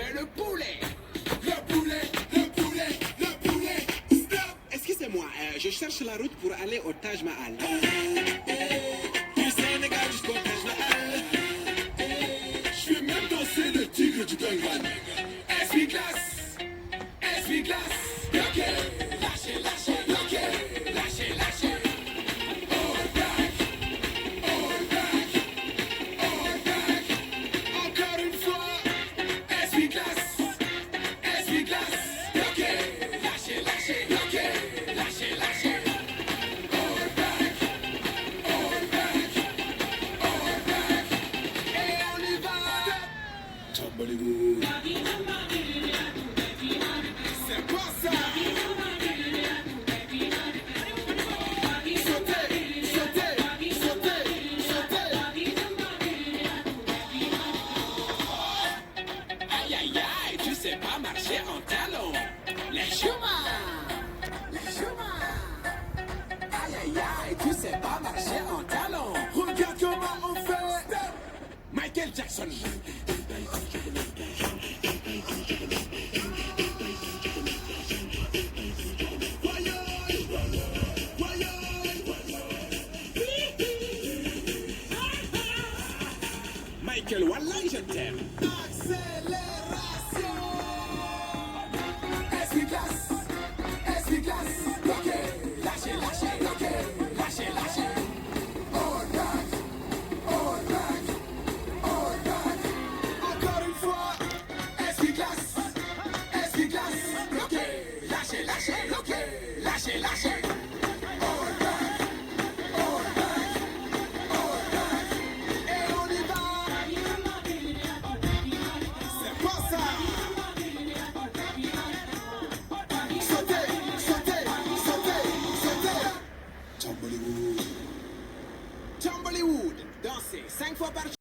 fais le poulet. Le poulet, le poulet, le poulet. Stop. Excusez-moi, je cherche la route pour aller au Taj Mahal. Du Sénégal jusqu'au Taj Mahal. Je vais même danser le tigre du Bengale. Essuie-glace, essuie-glace. Ok, lâchez, lâchez, ok, lâchez, lâchez. All back, all back, all back. Encore une fois, essuie-glace, essuie-glace. Ok, lâchez, lâchez, ok, lâchez, lâchez. All back, all back, all back. Et on y va. Chambalibou. C'est quoi ça? Sautez, sautez, sautez, sautez. Aïe aïe aïe, tu sais pas marcher en talons. Les chemins, les chemins. Aïe aïe aïe, tu sais pas marcher en talons. Regarde comment on fait. Michael Jackson.